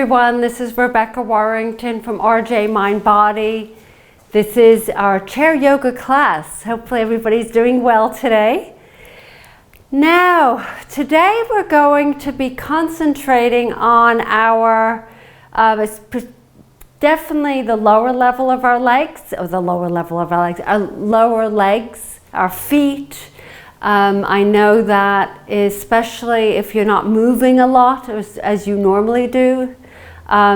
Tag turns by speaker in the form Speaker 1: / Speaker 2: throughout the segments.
Speaker 1: Everyone, this is Rebecca Warrington from RJ Mind Body. This is our chair yoga class. Hopefully everybody's doing well today. Now, today we're going to be concentrating on our, definitely the lower level of our legs, our lower legs, our feet. I know that especially if you're not moving a lot as you normally do,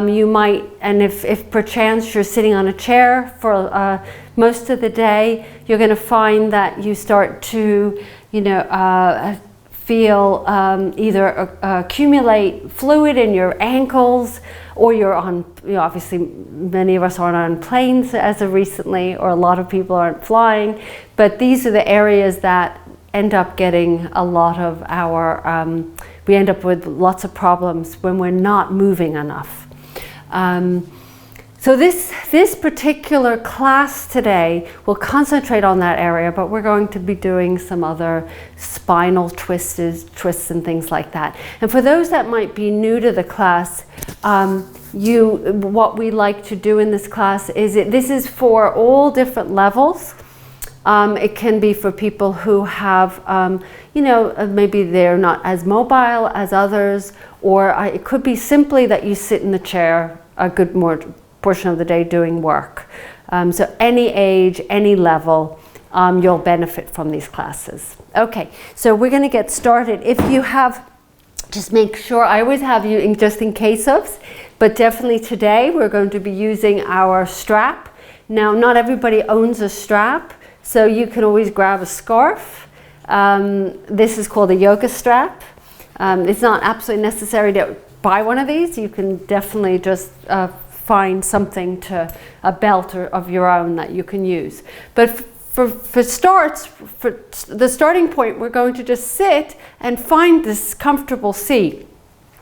Speaker 1: you might, and if perchance you're sitting on a chair for most of the day, you're going to find that you start to, feel either accumulate fluid in your ankles, or you're on, obviously many of us aren't on planes as of recently, or a lot of people aren't flying, but these are the areas that end up getting a lot of our, we end up with lots of problems when we're not moving enough. So this particular class today will concentrate on that area, but we're going to be doing some other spinal twists and things like that. And for those that might be new to the class, what we like to do in this class is this is for all different levels. It can be for people who have, maybe they're not as mobile as others, or it could be simply that you sit in the chair a good portion of the day doing work. So any age, any level, you'll benefit from these classes. Okay, so we're going to get started. If you have, just make sure, I always have you just in case of, but definitely today we're going to be using our strap. Now, not everybody owns a strap, so you can always grab a scarf. This is called a yoga strap. It's not absolutely necessary to buy one of these. You can definitely just find something a belt of your own that you can use. But for the starting point, we're going to just sit and find this comfortable seat.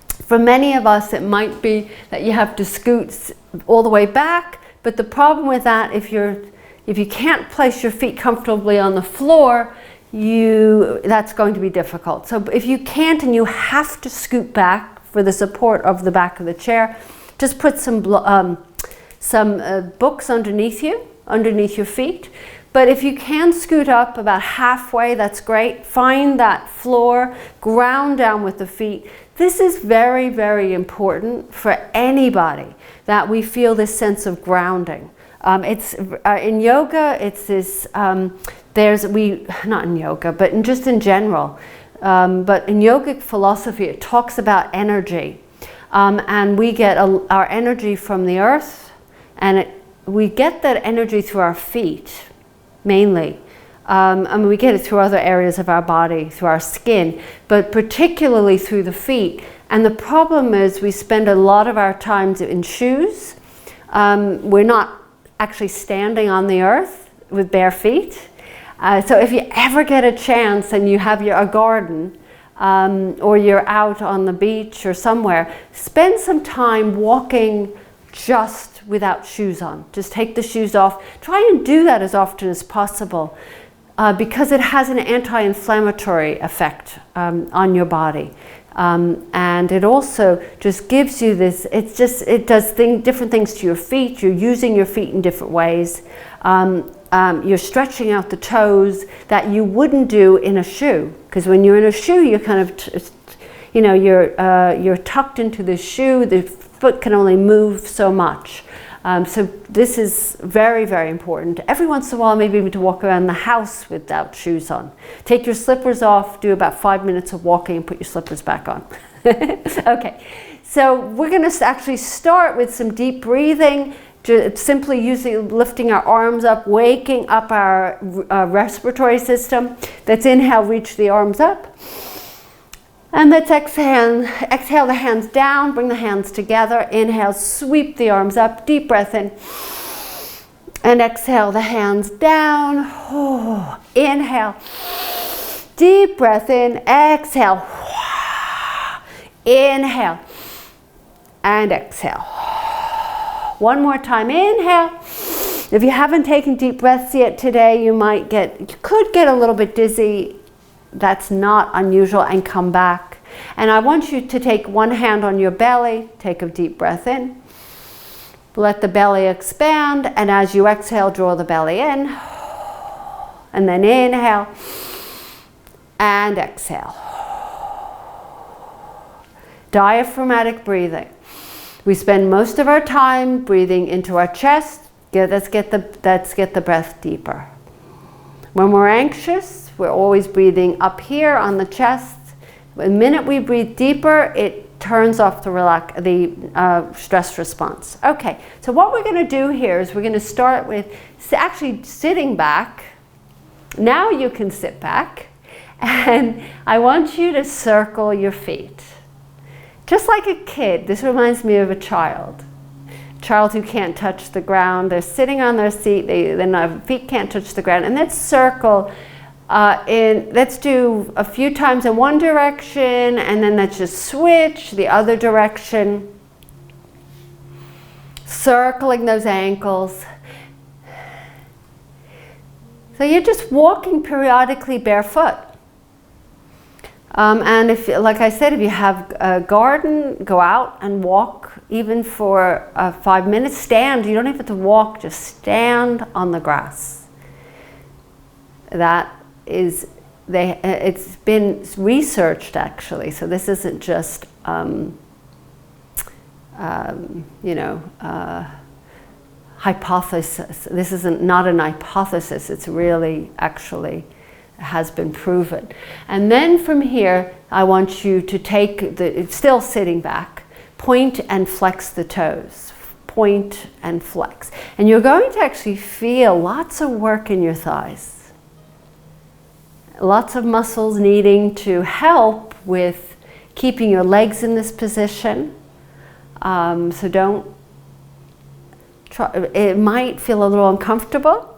Speaker 1: For many of us, it might be that you have to scoot all the way back, but the problem with that, if you can't place your feet comfortably on the floor, that's going to be difficult. So if you can't and you have to scoot back for the support of the back of the chair, just put some books underneath your feet. But if you can scoot up about halfway, that's great. Find that floor, ground down with the feet. This is very, very important for anybody, that we feel this sense of grounding. It's in yoga, it's this, not in yoga, but just in general, but in yogic philosophy, it talks about energy. And we get our energy from the earth, and we get that energy through our feet, mainly. We get it through other areas of our body, through our skin, but particularly through the feet. And the problem is we spend a lot of our time in shoes. We're not actually standing on the earth with bare feet. So if you ever get a chance and you have a garden, or you're out on the beach or somewhere, spend some time walking just without shoes on. Just take the shoes off. Try and do that as often as possible, because it has an anti-inflammatory effect on your body. And it also just gives you this, it does different things to your feet. You're using your feet in different ways. You're stretching out the toes that you wouldn't do in a shoe, because when you're in a shoe, you're kind of, you're tucked into the shoe. The foot can only move so much. So this is very, very important. Every once in a while, maybe even to walk around the house without shoes on. Take your slippers off, do about 5 minutes of walking, and put your slippers back on. Okay, so we're going to actually start with some deep breathing. Simply lifting our arms up, waking up our respiratory system. Let's inhale, reach the arms up. And let's exhale the hands down, bring the hands together. Inhale, sweep the arms up, deep breath in. And exhale the hands down. Oh, inhale, deep breath in, exhale. Inhale and exhale. One more time, inhale. If you haven't taken deep breaths yet today, you could get a little bit dizzy. That's not unusual, and come back. And I want you to take one hand on your belly, take a deep breath in, let the belly expand, and as you exhale, draw the belly in, and then inhale, and exhale. Diaphragmatic breathing. We spend most of our time breathing into our chest. Let's get the breath deeper. When we're anxious, we're always breathing up here on the chest. The minute we breathe deeper, it turns off the stress response. Okay, so what we're going to do here is we're going to start with actually sitting back. Now you can sit back, and I want you to circle your feet. Just like a kid. This reminds me of a child. Child who can't touch the ground. They're sitting on their seat, their feet can't touch the ground. And let's circle let's do a few times in one direction, and then let's just switch the other direction. Circling those ankles. So you're just walking periodically barefoot. And if, like I said, if you have a garden, go out and walk even for 5 minutes. Stand. You don't even have to walk. Just stand on the grass. That is, it's been researched actually. So this isn't just, hypothesis. This isn't not an hypothesis. It's really actually has been proven. And then from here, I want you to take it's still sitting back, point and flex the toes. Point and flex. And you're going to actually feel lots of work in your thighs. Lots of muscles needing to help with keeping your legs in this position. So don't try, it might feel a little uncomfortable.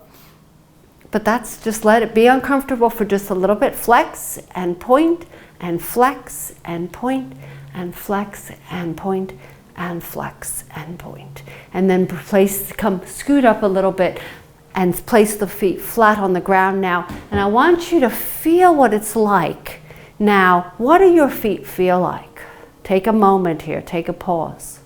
Speaker 1: But that's just let it be uncomfortable for just a little bit. Flex and point and flex and point and flex and point and flex and point. And then scoot up a little bit and place the feet flat on the ground now. And I want you to feel what it's like. Now, what do your feet feel like? Take a moment here, take a pause.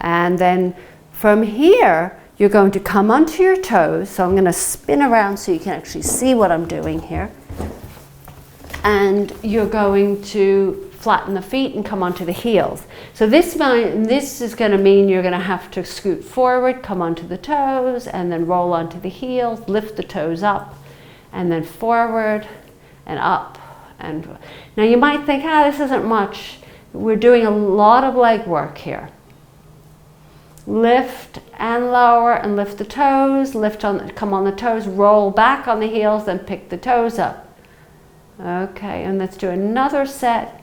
Speaker 1: And then from here, you're going to come onto your toes. So I'm going to spin around so you can actually see what I'm doing here. And you're going to flatten the feet and come onto the heels. So this is going to mean you're going to have to scoot forward, come onto the toes, and then roll onto the heels, lift the toes up, and then forward and up. And now you might think, this isn't much. We're doing a lot of leg work here. Lift and lower and lift the toes, come on the toes, roll back on the heels, then pick the toes up. Okay, and let's do another set.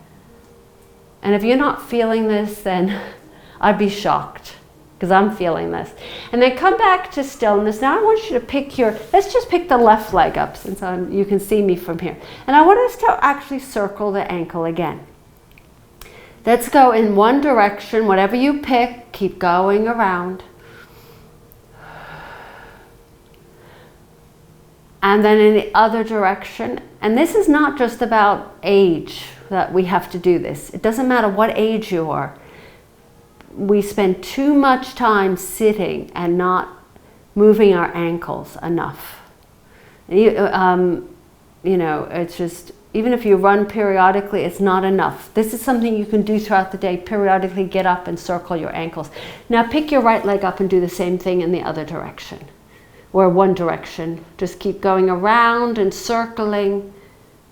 Speaker 1: And if you're not feeling this, then I'd be shocked, because I'm feeling this. And then come back to stillness. Now I want you to let's just pick the left leg up, since you can see me from here. And I want us to actually circle the ankle again. Let's go in one direction, whatever you pick, keep going around. And then in the other direction. And this is not just about age that we have to do this. It doesn't matter what age you are. We spend too much time sitting and not moving our ankles enough. It's just, even if you run periodically, it's not enough. This is something you can do throughout the day. Periodically get up and circle your ankles. Now pick your right leg up and do the same thing in the other direction. Or one direction. Just keep going around and circling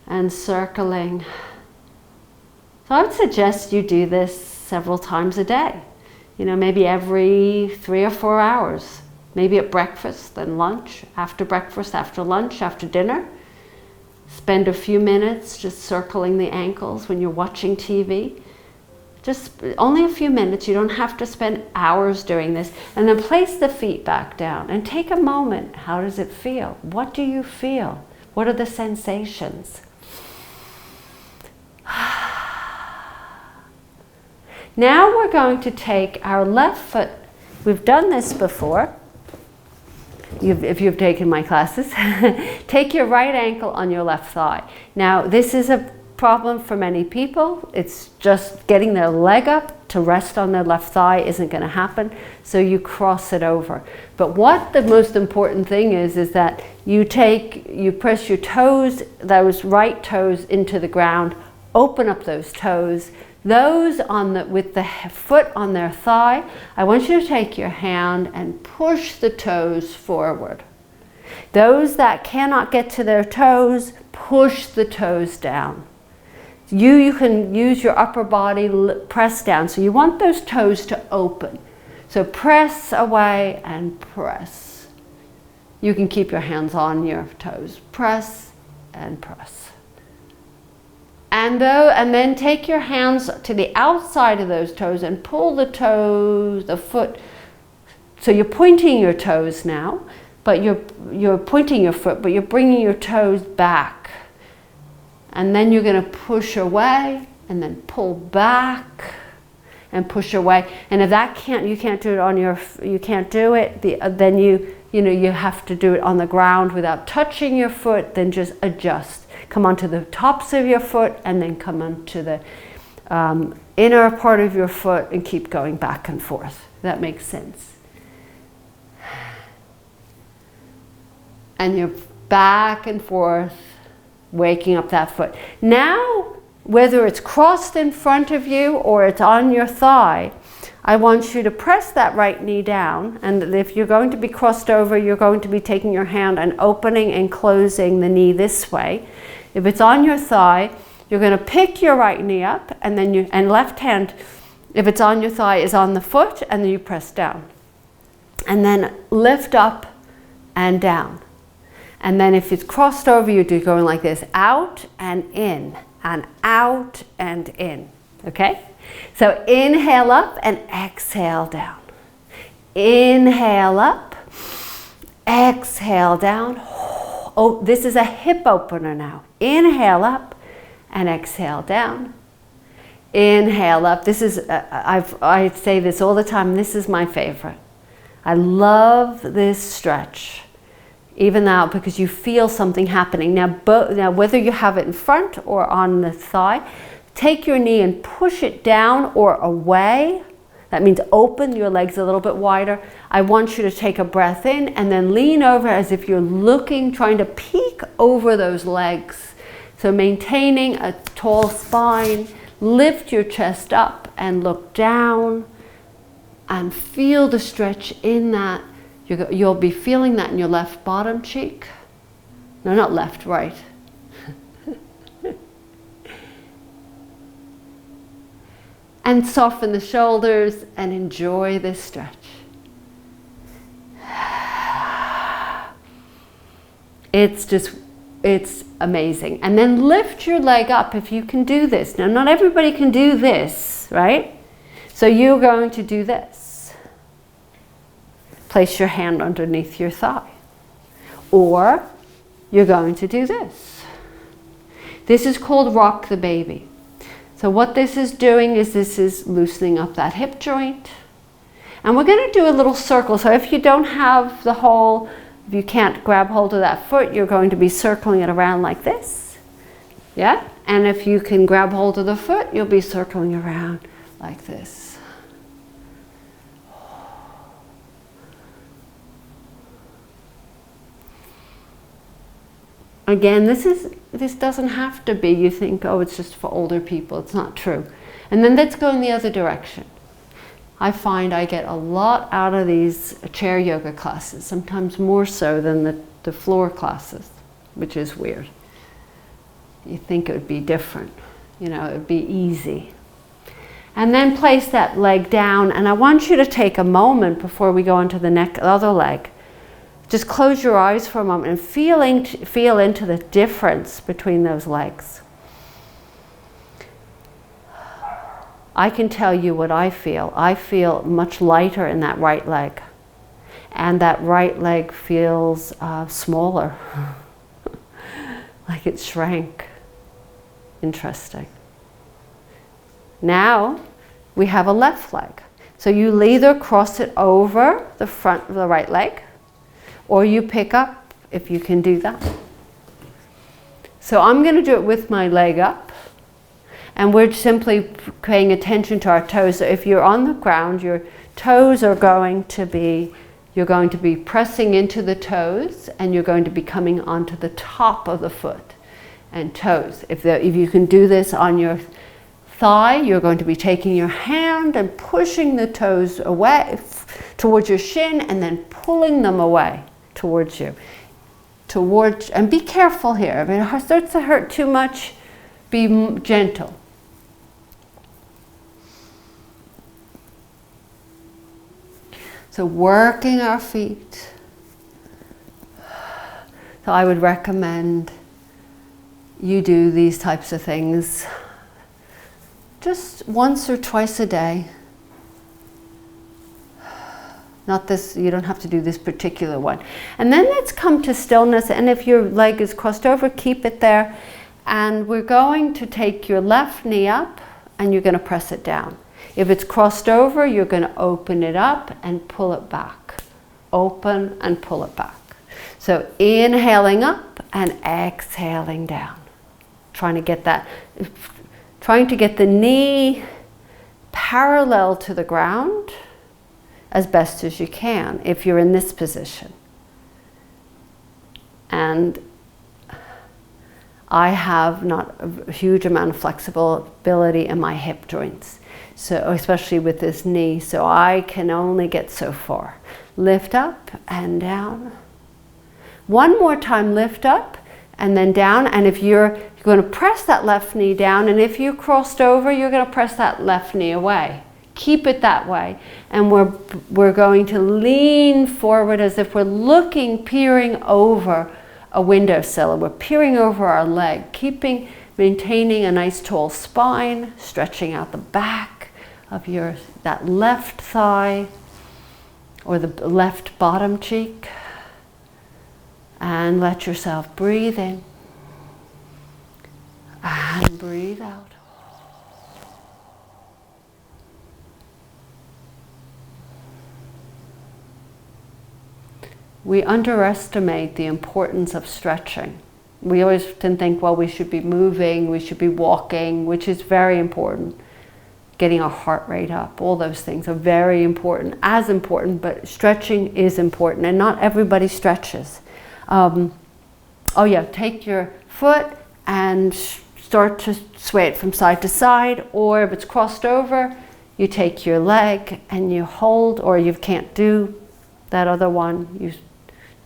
Speaker 1: and circling. So I would suggest you do this several times a day. Maybe every 3 or 4 hours. Maybe at breakfast, then lunch, after breakfast, after lunch, after dinner. Spend a few minutes just circling the ankles when you're watching TV. Just only a few minutes. You don't have to spend hours doing this. And then place the feet back down and take a moment. How does it feel? What do you feel? What are the sensations? Now we're going to take our left foot. We've done this before. if you've taken my classes, take your right ankle on your left thigh. Now, this is a problem for many people. It's just getting their leg up to rest on their left thigh isn't going to happen, so you cross it over. But what the most important thing is that you press your toes, those right toes, into the ground, open up those toes. Those with the foot on their thigh, I want you to take your hand and push the toes forward. Those that cannot get to their toes, push the toes down. You can use your upper body, press down. So you want those toes to open. So press away and press. You can keep your hands on your toes. Press and press. And then take your hands to the outside of those toes and pull the toes, the foot. So you're pointing your toes now, but you're pointing your foot, but you're bringing your toes back. And then you're going to push away and then pull back and push away. And if you can't do it you can't do it, then you have to do it on the ground without touching your foot. Then just adjust. Come onto the tops of your foot and then come onto the inner part of your foot and keep going back and forth. That makes sense. And you're back and forth, waking up that foot. Now, whether it's crossed in front of you or it's on your thigh, I want you to press that right knee down. And if you're going to be crossed over, you're going to be taking your hand and opening and closing the knee this way. If it's on your thigh, you're going to pick your right knee up, and then and left hand, if it's on your thigh, is on the foot, and then you press down. And then lift up and down. And then if it's crossed over, you're going like this, out and in, and out and in, okay? So inhale up and exhale down. Inhale up, exhale down. Oh, this is a hip opener now. Inhale up and exhale down. Inhale up. This is, I say this all the time, this is my favorite. I love this stretch. Even now, because you feel something happening. Now, whether you have it in front or on the thigh, take your knee and push it down or away. That means open your legs a little bit wider. I want you to take a breath in and then lean over as if you're looking, trying to peek over those legs. So maintaining a tall spine, lift your chest up and look down and feel the stretch in that. You'll be feeling that in your left bottom cheek. No, not left, right. And soften the shoulders and enjoy this stretch. It's amazing. And then lift your leg up if you can do this. Now, not everybody can do this, right? So you're going to do this. Place your hand underneath your thigh. Or you're going to do this. This is called rock the baby. So what this is doing is this is loosening up that hip joint. And we're going to do a little circle. So if you don't have the whole, if you can't grab hold of that foot, you're going to be circling it around like this. Yeah? And if you can grab hold of the foot, you'll be circling around like this. Again, this doesn't have to be, you think, oh, it's just for older people. It's not true. And then let's go in the other direction. I find I get a lot out of these chair yoga classes, sometimes more so than the floor classes, which is weird. You think it would be different, it would be easy. And then place that leg down, and I want you to take a moment before we go into the other leg. Just close your eyes for a moment and feel into the difference between those legs. I can tell you what I feel. I feel much lighter in that right leg. And that right leg feels smaller. Like it shrank. Interesting. Now we have a left leg. So you either cross it over the front of the right leg, or you pick up if you can do that. So I'm going to do it with my leg up, and we're simply paying attention to our toes. So if you're on the ground, your toes are going to be, you're going to be pressing into the toes, and you're going to be coming onto the top of the foot and toes. If you can do this on your thigh, you're going to be taking your hand and pushing the toes away towards your shin, and then pulling them away towards you. And be careful here. If it starts to hurt too much, be gentle. So working our feet. So I would recommend you do these types of things just once or twice a day. Not this, you don't have to do this particular one. And then let's come to stillness, and if your leg is crossed over, keep it there. And we're going to take your left knee up, and you're going to press it down. If it's crossed over, you're going to open it up and pull it back. Open and pull it back. So inhaling up and exhaling down. Trying to get the knee parallel to the ground as best as you can if you're in this position. And I have not a huge amount of flexibility in my hip joints, so especially with this knee, so I can only get so far. Lift up and down. One more time, lift up and then down, and if you're going to press that left knee down, and if you crossed over, you're going to press that left knee away. Keep it that way, and we're going to lean forward as if we're looking, peering over a windowsill. We're peering over our leg, maintaining a nice tall spine, stretching out the back of that left thigh or the left bottom cheek, and let yourself breathe in and breathe out. We underestimate the importance of stretching. We always think, well, we should be moving, we should be walking, which is very important. Getting our heart rate up, all those things are very important, as important, but stretching is important, and not everybody stretches. Take your foot and start to sway it from side to side, or if it's crossed over, you take your leg and you hold, or you can't do that other one, you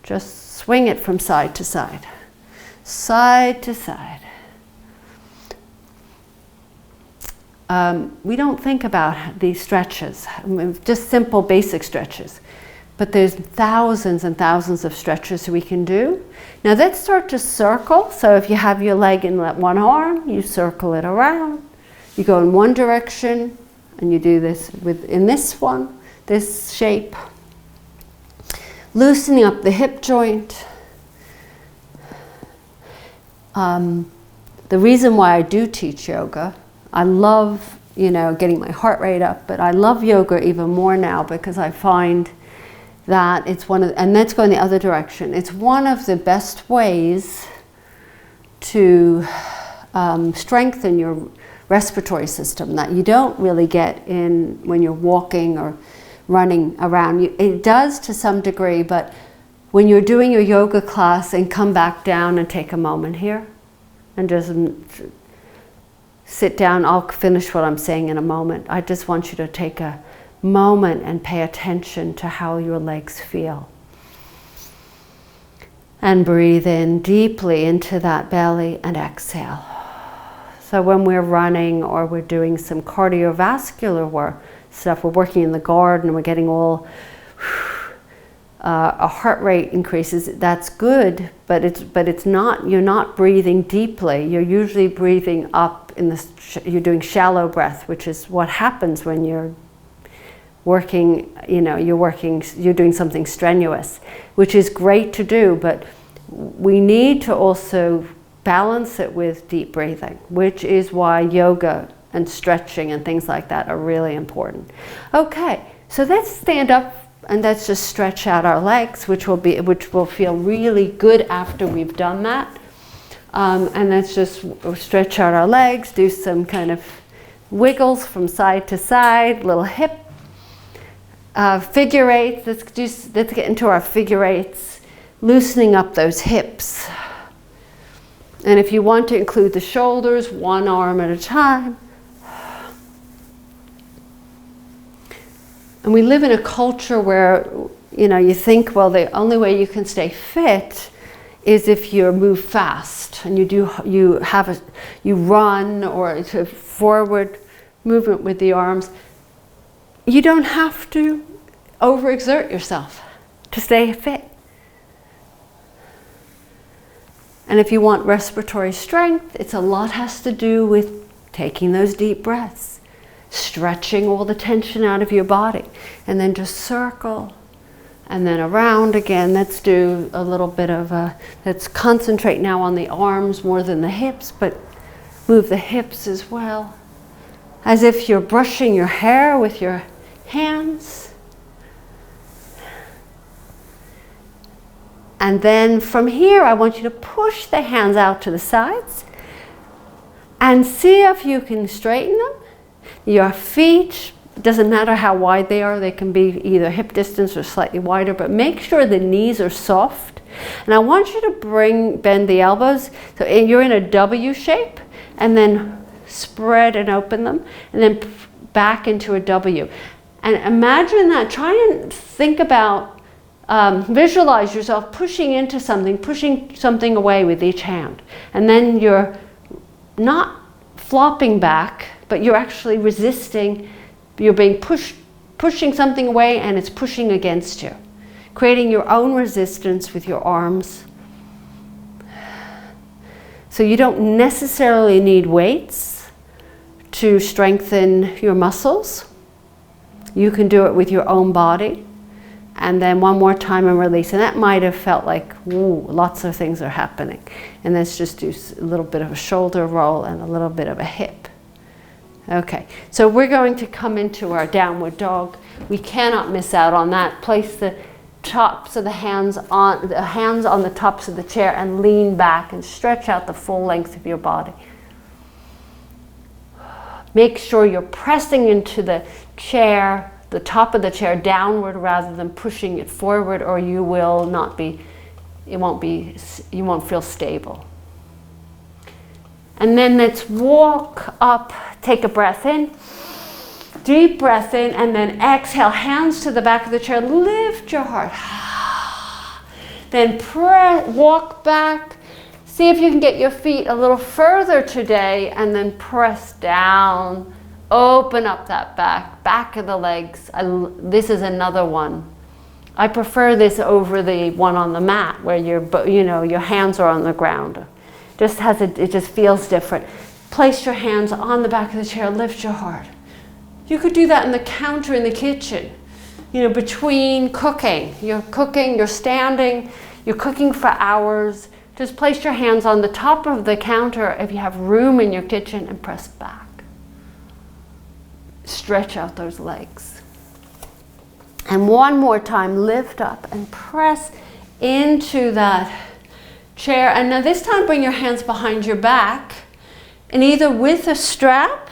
Speaker 1: just swing it from side to side. Side to side. We don't think about these stretches, just simple basic stretches, but there's thousands and thousands of stretches we can do. Now let's start to circle. So if you have your leg in that one arm, you circle it around. You go in one direction, and you do this in this shape. Loosening up the hip joint. The reason why I do teach yoga, I love, getting my heart rate up, but I love yoga even more now because I find that it's and let's go in the other direction. It's one of the best ways to strengthen your respiratory system that you don't really get when you're walking or running around. It does to some degree, but when you're doing your yoga class, and come back down and take a moment here and just sit down. I'll finish what I'm saying in a moment. I just want you to take a moment and pay attention to how your legs feel. And breathe in deeply into that belly and exhale. So when we're running or we're doing some cardiovascular stuff, we're working in the garden, we're getting all a heart rate increases, that's good, but it's not, you're not breathing deeply. You're usually breathing up you're doing shallow breath, which is what happens when you're working, you're doing something strenuous, which is great to do, but we need to also balance it with deep breathing, which is why yoga and stretching and things like that are really important. Okay, so let's stand up And let's just stretch out our legs, which will feel really good after we've done that. And let's just stretch out our legs, do some kind of wiggles from side to side, little hip figure eights. Let's get into our figure eights, loosening up those hips. And if you want to include the shoulders, one arm at a time. And we live in a culture where, you know, you think, well, the only way you can stay fit is if you move fast and you run or it's a forward movement with the arms. You don't have to overexert yourself to stay fit. And if you want respiratory strength, a lot has to do with taking those deep breaths, stretching all the tension out of your body, and then just circle, and then around again. Let's do a little bit of let's concentrate now on the arms more than the hips, but move the hips as well. As if you're brushing your hair with your hands. And then from here, I want you to push the hands out to the sides and see if you can straighten them. Your feet, it doesn't matter how wide they are, they can be either hip distance or slightly wider, but make sure the knees are soft. And I want you to bend the elbows, so you're in a W shape, and then spread and open them, and then back into a W. And imagine that, try and think about, visualize yourself pushing into something, pushing something away with each hand. And then you're not flopping back, but you're actually resisting. You're being pushing something away, and it's pushing against you. Creating your own resistance with your arms. So you don't necessarily need weights to strengthen your muscles. You can do it with your own body. And then one more time and release. And that might have felt like, ooh, lots of things are happening. And let's just do a little bit of a shoulder roll and a little bit of a hip. Okay, so we're going to come into our downward dog. We cannot miss out on that. Place the tops of the hands on the tops of the chair and lean back and stretch out the full length of your body. Make sure you're pressing into the chair, the top of the chair downward rather than pushing it forward, or you will not be, you won't feel stable. And then let's walk up, take a breath in, deep breath in, and then exhale, hands to the back of the chair, lift your heart. Then walk back, see if you can get your feet a little further today, and then press down. Open up that back of the legs. This is another one. I prefer this over the one on the mat where your hands are on the ground. It just feels different. Place your hands on the back of the chair, lift your heart. You could do that in the counter in the kitchen. Between cooking. You're standing, you're cooking for hours. Just place your hands on the top of the counter if you have room in your kitchen and press back. Stretch out those legs. And one more time, lift up and press into that chair. And now this time bring your hands behind your back, and either with a strap,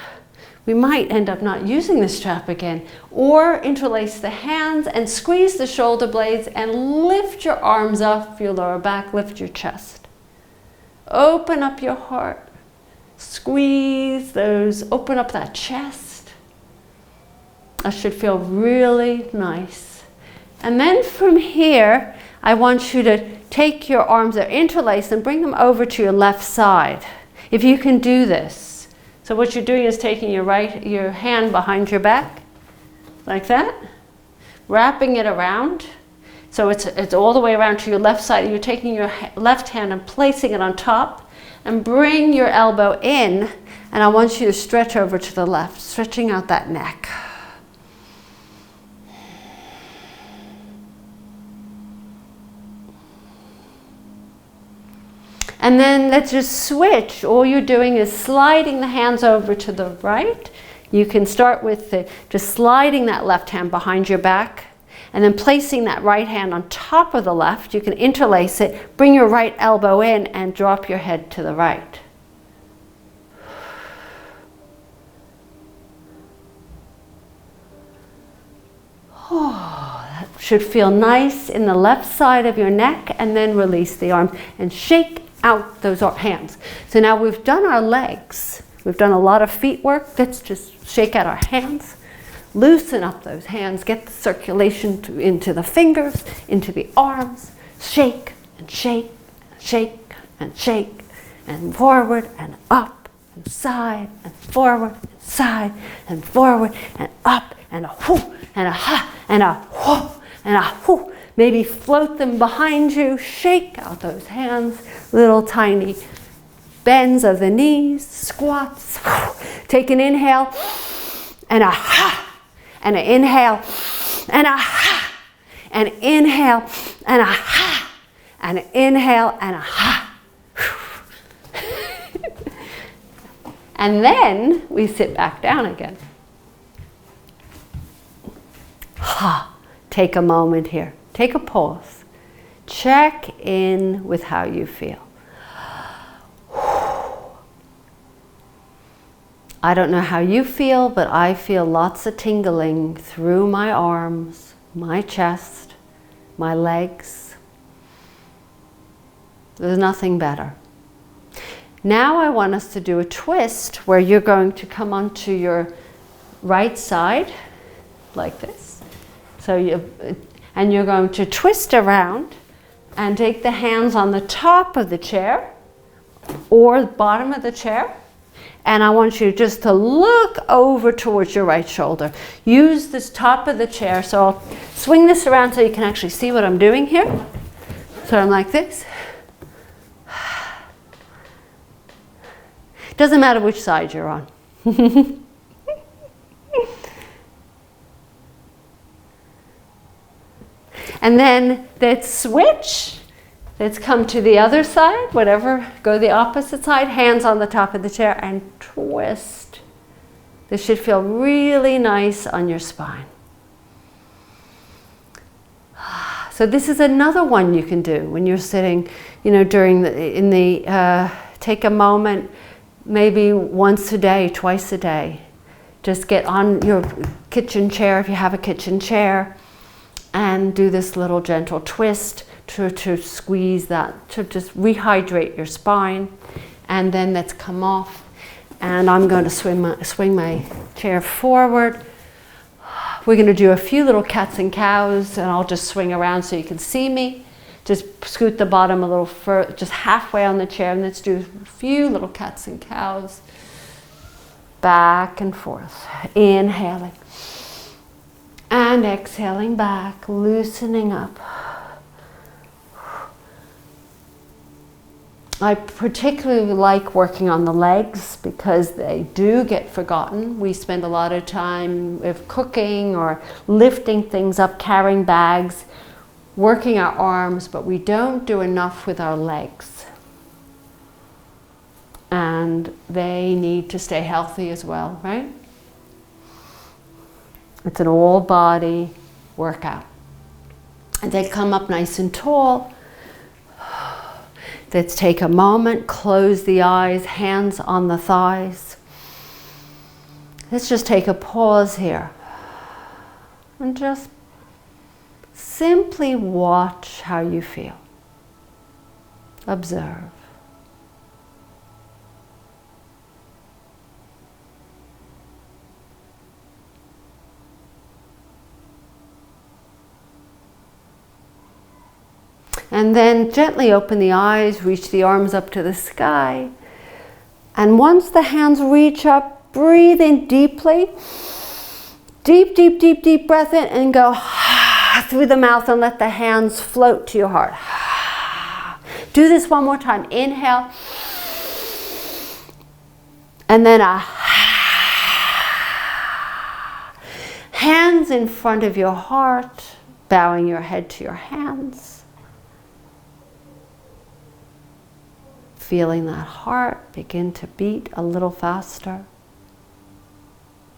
Speaker 1: we might end up not using the strap again, or interlace the hands and squeeze the shoulder blades and lift your arms off your lower back, lift your chest. Open up your heart, squeeze those, open up that chest. That should feel really nice. And then from here, I want you to take your arms that are interlaced and bring them over to your left side, if you can do this. So what you're doing is taking your hand behind your back, like that, wrapping it around. So it's all the way around to your left side. You're taking your left hand and placing it on top, and bring your elbow in, and I want you to stretch over to the left, stretching out that neck. And then let's just switch. All you're doing is sliding the hands over to the right. You can start with just sliding that left hand behind your back. And then placing that right hand on top of the left, you can interlace it, bring your right elbow in and drop your head to the right. Oh, that should feel nice in the left side of your neck, and then release the arms and shake out those hands. So now we've done our legs. We've done a lot of feet work. Let's just shake out our hands. Loosen up those hands. Get the circulation into the fingers, into the arms. Shake and shake and shake and shake and forward and up and side and forward and side and forward and up and a whoo and a ha and a whoo and a whoo. Maybe float them behind you. Shake out those hands. Little tiny bends of the knees, squats. Take an inhale and a ha, and an inhale and a ha, and inhale and a ha, and an inhale and a ha. And then we sit back down again. Ha. Take a moment here. Take a pause. Check in with how you feel. I don't know how you feel, but I feel lots of tingling through my arms, my chest, my legs. There's nothing better. Now I want us to do a twist where you're going to come onto your right side like this. So you're going to twist around and take the hands on the top of the chair or the bottom of the chair. And I want you just to look over towards your right shoulder. Use this top of the chair. So I'll swing this around so you can actually see what I'm doing here. So I'm like this. Doesn't matter which side you're on. And then let's switch. Let's come to the other side, whatever, go the opposite side, hands on the top of the chair and twist. This should feel really nice on your spine. So this is another one you can do when you're sitting, during take a moment, maybe once a day, twice a day. Just get on your kitchen chair if you have a kitchen chair and do this little gentle twist to squeeze that, to just rehydrate your spine. And then let's come off. And I'm going to swing my chair forward. We're going to do a few little cats and cows, and I'll just swing around so you can see me. Just scoot the bottom a little further, just halfway on the chair, and let's do a few little cats and cows. Back and forth. Inhaling. And exhaling back, loosening up. I particularly like working on the legs because they do get forgotten. We spend a lot of time with cooking or lifting things up, carrying bags, working our arms, but we don't do enough with our legs. And they need to stay healthy as well, right? It's an all body workout. And they come up nice and tall. Let's take a moment, close the eyes, hands on the thighs. Let's just take a pause here. And just simply watch how you feel. Observe. And then gently open the eyes, reach the arms up to the sky. And once the hands reach up, breathe in deeply. Deep, deep, deep, deep breath in and go through the mouth and let the hands float to your heart. Do this one more time. Inhale. And then a hands in front of your heart, bowing your head to your hands. Feeling that heart begin to beat a little faster.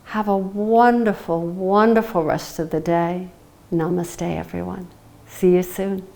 Speaker 1: Have a wonderful, wonderful rest of the day. Namaste, everyone. See you soon.